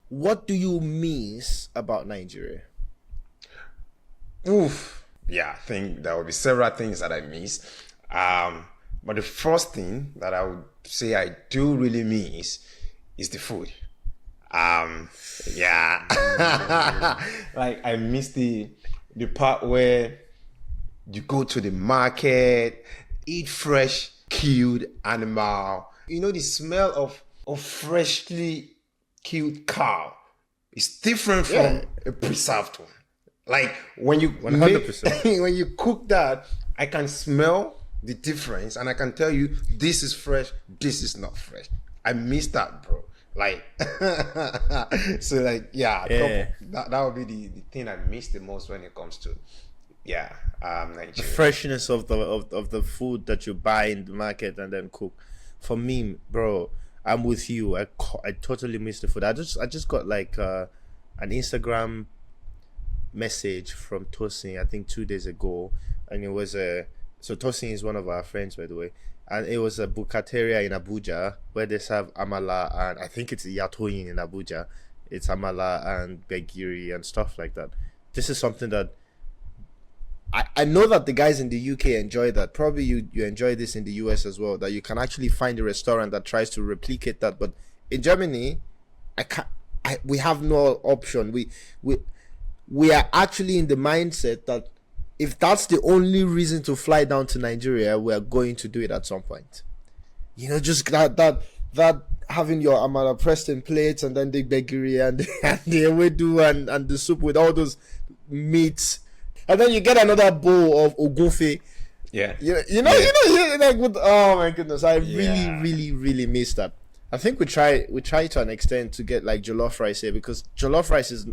what do you miss about Nigeria? Oof. Yeah, I think there will be several things that I miss. But the first thing that I would say I do really miss is the food. Yeah. Like I miss the part where you go to the market, eat fresh killed animal. You know the smell of freshly killed cow is different Yeah, from a preserved one. Like when you make 100%. when you cook that, I can smell the difference and I can tell you this is fresh, this is not fresh. I miss that, bro. Like so like yeah, Yeah. that would be the thing I miss the most when it comes to yeah, The Nigeria. freshness of the food that you buy in the market and then cook. For me, bro, I'm with you. I totally miss the food. I just got like an Instagram message from Tosin, I think 2 days ago, and it was a so Tosin is one of our friends, by the way, and it was a bukateria in Abuja where they serve amala, and I think it's yatoyin in Abuja. It's amala and begiri and stuff like that. This is something that I know that the guys in the UK enjoy that. Probably you enjoy this in the US as well. That you can actually find a restaurant that tries to replicate that. But in Germany, I can't. We have no option. We are actually in the mindset that if that's the only reason to fly down to Nigeria, we are going to do it at some point. You know, just that having your amala pressed in plates and then the begiri and, and the ewedu and the soup with all those meats, and then you get another bowl of ogunfe. Yeah. Like with, oh my goodness, I really, Yeah. really, really miss that. I think we try to an extent to get like jollof rice here because jollof rice is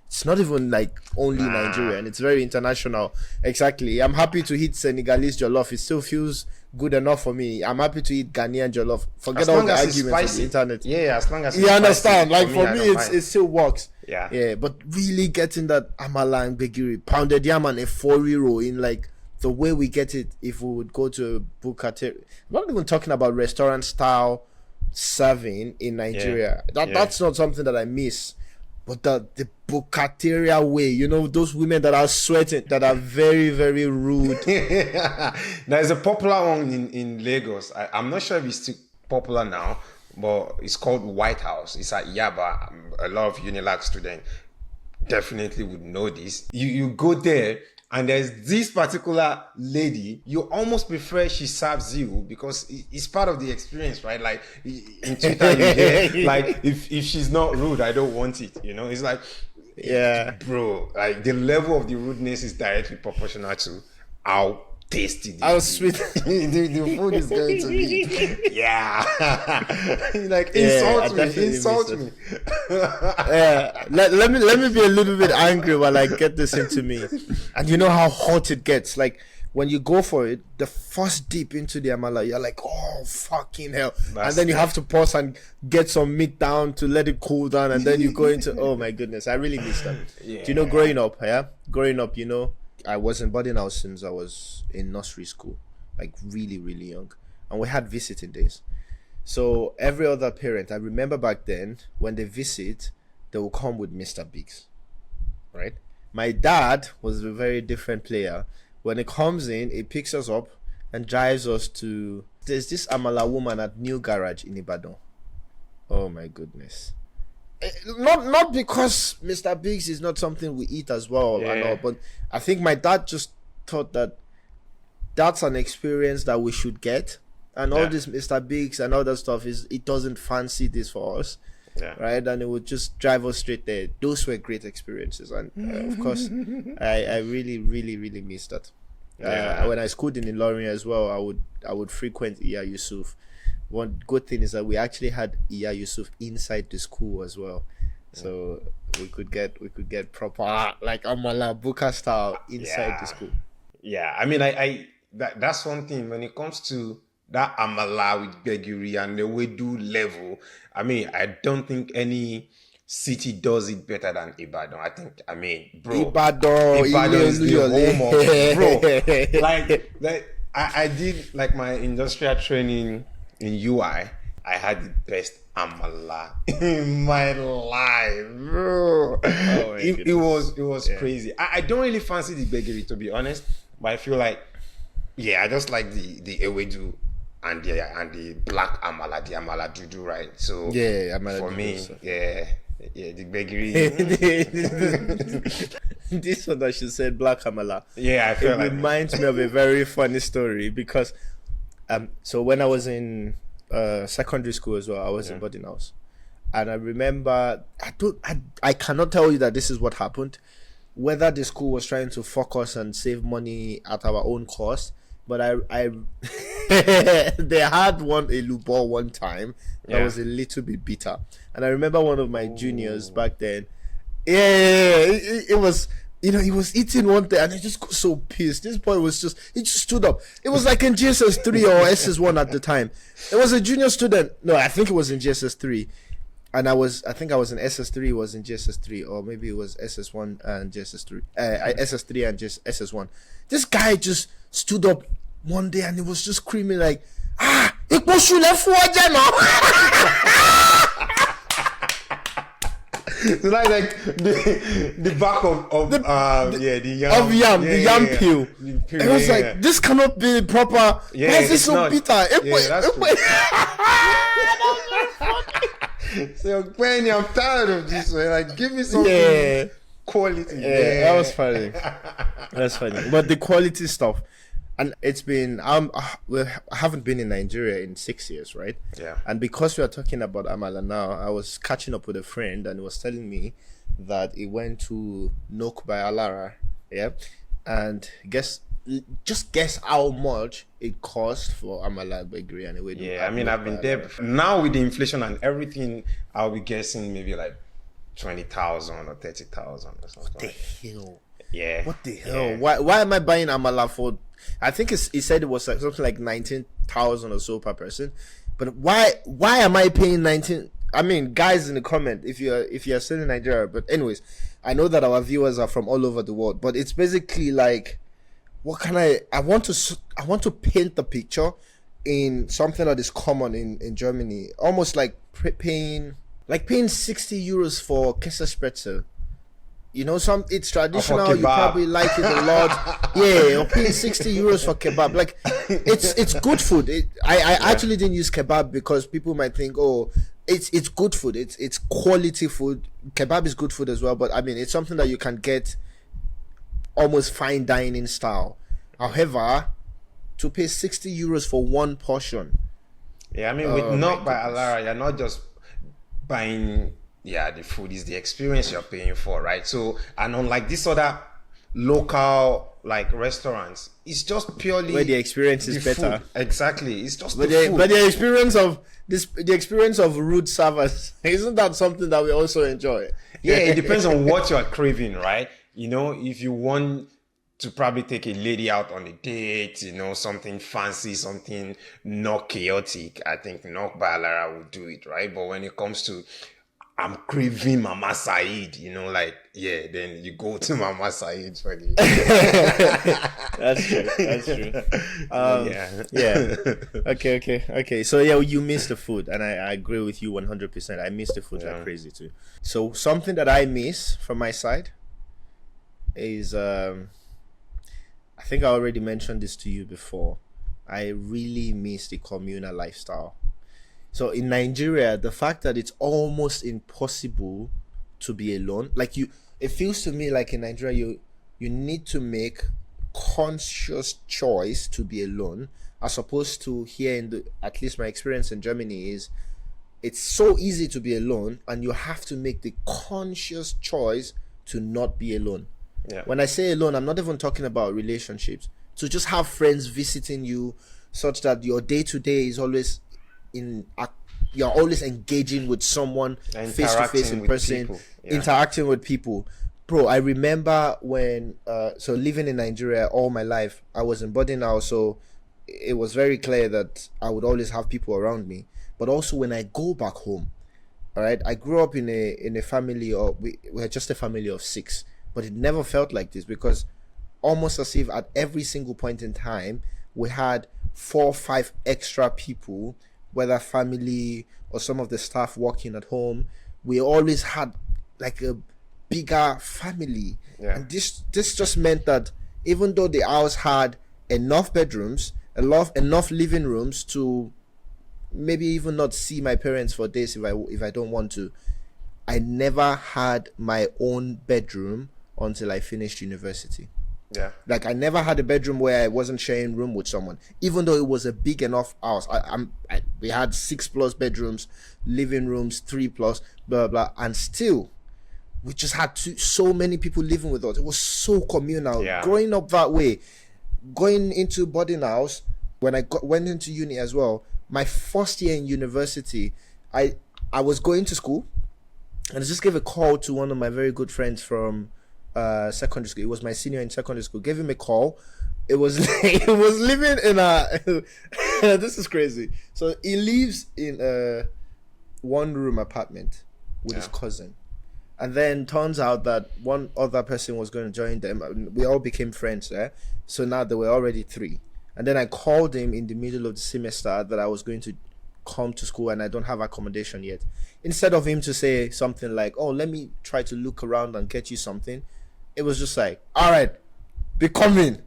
it's not even like only Nigerian. It's very international. Exactly. I'm happy to eat Senegalese jollof. It still feels good enough for me. I'm happy to eat Ghanaian jollof. Forget As all long the as it's arguments on the spicy. internet. Yeah, as long as You it's understand? spicy, Like for I me, don't it mind. still works. Yeah. Yeah, but really getting that amala and begiri, pounded yam and a 4 euro in like the way we get it if we would go to a bukateria. I'm not even talking about restaurant style serving in Nigeria. Yeah. That's not something that I miss. But the bukateria way, you know, those women that are sweating, that are very, very rude. There's a popular one in Lagos. I'm not sure if it's still popular now, but it's called White House. It's at Yaba. A lot of Unilag students definitely would know this. You go there and there's this particular lady, you almost prefer she serves you because it's part of the experience, right? Like in Twitter, you hear, like if she's not rude, I don't want it. You know, it's like, Yeah. bro, like the level of the rudeness is directly proportional to how tasty How sweet. the food is going to be. Yeah. Like Yeah, I insult definitely me, insult miss me. Yeah, let me be a little bit angry while I get this into me. And you know how hot it gets. Like when you go for it, the first dip into the amala, you're like, oh fucking hell! And then you have to pause and get some meat down to let it cool down, and then you go into oh my goodness, I really miss that. Yeah. Do you know growing up, you know, I was in boarding house since I was in nursery school, like really, really young, and we had visiting days. So every other parent, I remember back then, when they visit, they will come with Mr. Biggs, right? My dad was a very different player. When it comes in, it picks us up and drives us to. There's this Amala woman at New Garage in Ibadan. Oh my goodness! Not because Mr. Biggs is not something we eat as well and Yeah. all, but I think my dad just thought that that's an experience that we should get, and all Yeah. this Mr. Biggs and all that stuff is it doesn't fancy this for us, Yeah. right? And it would just drive us straight there. Those were great experiences, and of course, I really, really, really miss that. Yeah. When I schooled in Ilorin as well, I would frequent Iya Yusuf. One good thing is that we actually had Iya Yusuf inside the school as well, so we could get proper like Amala Buka style inside Yeah. the school. Yeah, I mean, that's one thing when it comes to that amala with begiri and the wedu level. I mean, I don't think any city does it better than Ibadan. I mean, bro, Ibadan is the home of bro. Like I did like my industrial training in UI, I had the best amala in my life, bro. It was crazy. I don't really fancy the bakery, to be honest, but I feel like, yeah, I just like the ewedu and the black amala, the amala dudu, right? So Yeah, amala for dudu, me, so. yeah, the bakery. This one that she said, black amala. Yeah, I It feel like reminds me of a very funny story because, so when I was in secondary school as well, I was in boarding house, and I remember I cannot tell you that this is what happened, whether the school was trying to focus and save money at our own cost, but I they had a loophole one time that was a little bit bitter, and I remember one of my juniors back then. It was, he was eating one day and he just got so pissed. This boy he just stood up. It was like in GSS 3 or SS1 at the time. It was a junior student. No, I think it was in GSS 3. And I think I was in SS3, was in GSS 3, or maybe it was SS1 and GSS 3. SS3 and just SS1. This guy just stood up one day and he was just screaming like, it was you left for So like the back of the yam, the yam peel. It was like, this cannot be proper. Yeah, why is this so not. bitter? That's true. So Penny, I'm tired of this. So like, give me something quality. Yeah, that was funny. That's funny. But the quality stuff, and it's been I haven't been in Nigeria in 6 years, right? Yeah. And because we are talking about amala now, I was catching up with a friend and he was telling me that he went to Nok by Alara, and just guess how much it cost for amala bakery and away. Yeah, I mean, I've been there before. Now with the inflation and everything, I'll be guessing maybe like 20,000 or 30,000 or something. What the hell? Yeah. What the hell? Yeah. Why am I buying amala for? I think he said it was like something like 19,000 or so per person. But why am I paying 19? I mean, guys in the comment, if you're still in Nigeria. But anyways, I know that our viewers are from all over the world. But it's basically like, what can I want to paint the picture in something that is common in Germany, almost like paying 60 euros for Käsesprezel. It's traditional. You probably like it a lot. Yeah, or paying 60 euros for kebab. Like, it's good food. I actually didn't use kebab because people might think, oh, it's good food. It's quality food. Kebab is good food as well. But I mean, it's something that you can get almost fine dining style. However, to pay 60 euros for one portion. Yeah, I mean, with Nok by Alara, you're not just buying. Yeah, the food is the experience you're paying for, right? So, and unlike this other local like restaurants, it's just purely where the experience is better. Food. Exactly, it's just but the food. But the experience of rude servers, isn't that something that we also enjoy? Yeah, it depends on what you are craving, right? If you want to probably take a lady out on a date, something fancy, something not chaotic, I think Nok by Alara will do it, right? But when it comes to I'm craving Mama Said, then you go to Mama Said for the... That's true. Yeah. Okay. So yeah, you miss the food, and I agree with you 100%. I miss the food like crazy too. So something that I miss from my side is, I think I already mentioned this to you before. I really miss the communal lifestyle. So in Nigeria, the fact that it's almost impossible to be alone, it feels to me like in Nigeria, you need to make conscious choice to be alone, as opposed to here at least my experience in Germany is, it's so easy to be alone, and you have to make the conscious choice to not be alone. Yeah. When I say alone, I'm not even talking about relationships. To just have friends visiting you, such that your day to day is always you're always engaging with someone face to face in person, interacting with people. Bro, I remember when living in Nigeria all my life, I was in boarding house, so it was very clear that I would always have people around me. But also when I go back home, all right, I grew up in a family of we were just a family of 6, but it never felt like this, because almost as if at every single point in time we had 4 or 5 extra people whether family or some of the staff working at home, we always had like a bigger family. Yeah. And this just meant that even though the house had enough bedrooms, enough living rooms to maybe even not see my parents for days if I don't want to, I never had my own bedroom until I finished university. Yeah. Like I never had a bedroom where I wasn't sharing room with someone, even though it was a big enough house. We had 6+ bedrooms, living rooms 3+, blah blah, and still we just had so many people living with us. It was so communal. Yeah. Growing up that way, going into boarding house when went into uni as well. My first year in university, I was going to school, and I just gave a call to one of my very good friends from secondary school. It was my senior in secondary school. Gave him a call. It was it was living in a this is crazy. So he lives in a 1-room apartment with his cousin. And then turns out that one other person was going to join them. We all became friends there. So now there were already 3. And then I called him in the middle of the semester that I was going to come to school and I don't have accommodation yet. Instead of him to say something like, oh, let me try to look around and get you something, it was just like, all right, be coming.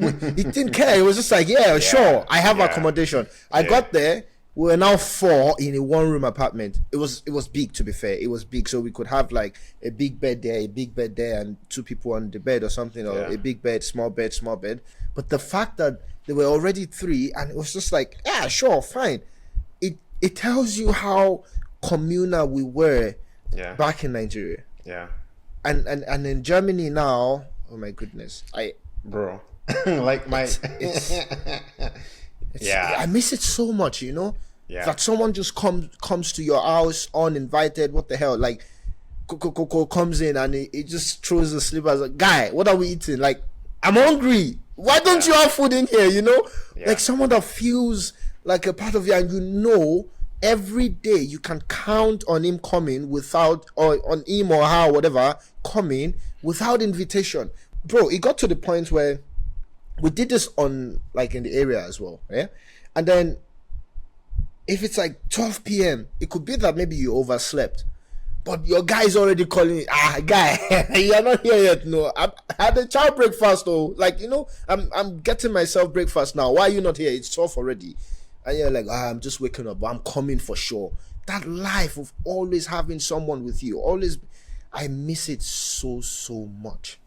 He didn't care. It was just like, yeah, sure, I have accommodation. I got there. We were now 4 in a 1-room apartment. It was big, to be fair. It was big, so we could have like a big bed there, and 2 people on the bed or something, or a big bed, small bed, small bed. But the fact that there were already 3, and it was just like, yeah, sure, fine. It tells you how communal we were back in Nigeria. Yeah. And in Germany now, oh my goodness, bro, like my I miss it so much, you know. That someone just comes to your house uninvited. What the hell? Like, comes in and he just throws the slippers. Like, guy, what are we eating? Like, I'm hungry. Why don't you have food in here? You know, like someone that feels like a part of you, and you know, every day you can count on him coming without, or on him or her, or whatever, coming without invitation. Bro, it got to the point where we did this on, like, in the area as well, yeah. And then if it's like 12 p.m., it could be that maybe you overslept, but your guy's already calling you, guy, you're not here yet. No, I had a child breakfast though. Like, you know, I'm getting myself breakfast now. Why are you not here? It's 12 already. And you're like, I'm just waking up, but I'm coming for sure. That life of always having someone with you, always, I miss it so much.